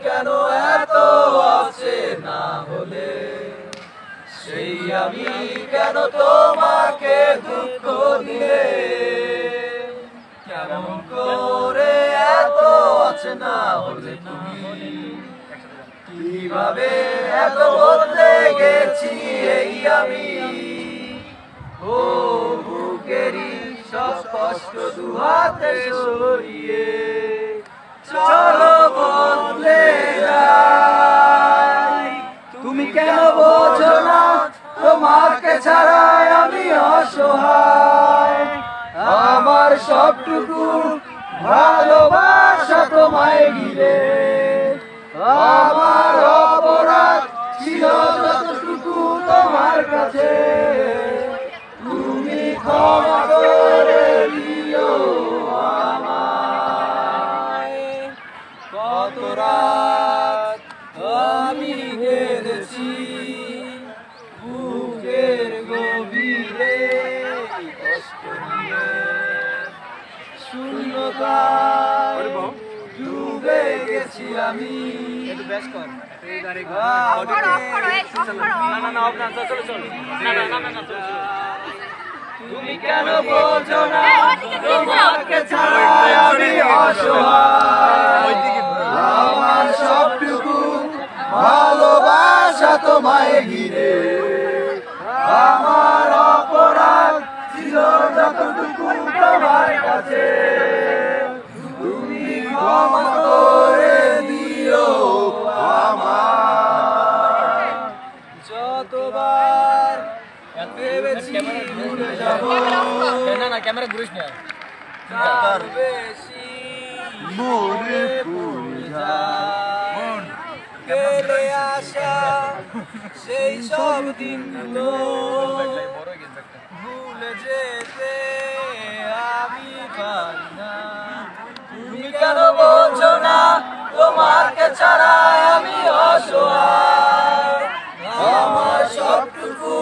কেন এত আছে না হলে সেই আমি কেন তোমাকে দুঃখ দিলে কেমন করে এত আছে না হলে তুমি কিভাবে এত বদলে গেছি এই আমি ও বুকেরই সব কষ্ট দুহাতে সরিয়ে চলো বদলে যাই তুমি কেন বোঝো না তোমাকে ছাড়া আমি অসহায় আমার সবটুকু ভালোবাসা তোমায় ঘিরে আমার অপরাধ ছিল যতটুকু তোমার কাছে তুমি ক্ষমা করে দিও আমায় কত রাত আমি কেঁদেছি বুকের গভীরে কষ্ট নিয়ে শূন্যতায় ডুবে গেছি আমি তুমি কেন বোঝো না তোমাকে ছাড়া আমি অসহায় আমার সবটুকু ভালোবাসা তোমায় ঘিরে আমার অপরাধ ছিল যতটুকু তোমার কাছে তুমি ক্ষমা করে দিও আমায় যতবার ভেবেছি ভুলে যাব না ক্যামেরা ঘুরিস না তার বেশি মনে পড়ে যায় গেলে আসা সেই সব দিনগুলো ভুলে যেতে আমি পারি না তুমি কেন বোঝো না তোমাকে ছাড়া আমি অসহায় আমার সবটুকু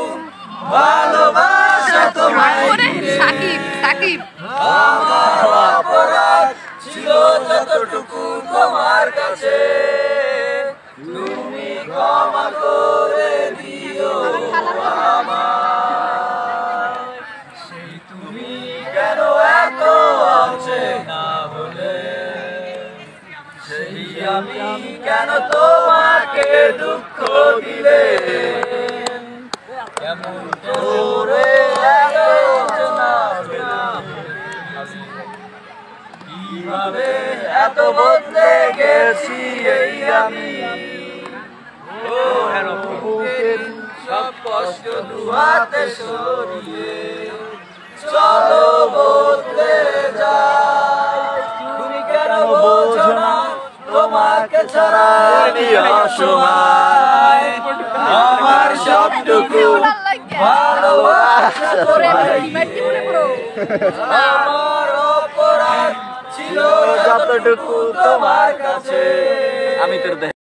ভালোবাসা তোমায় ঘিরে আমার অপরাধ ছিল যতটুকু তোমার কাছে তুমি ক্ষমা করে দিও আমায় সেই তুমি কেন এত আছে না বলে সেই আমি কেন তোমাকে দুঃখ দিলে কেমন করে কিভাবে এত বদলে গেছি এই আমি বুকের সব কষ্ট দুহাতে সরিয়ে চলো বদলে যাই তুমি কেন বোঝো না তোমাকে ছাড়া আমি অসহায় আমার সবটুকু ভালোবাসা আমার অপরাধ ছিল যতটুকু তোমার কাছে আমি তোর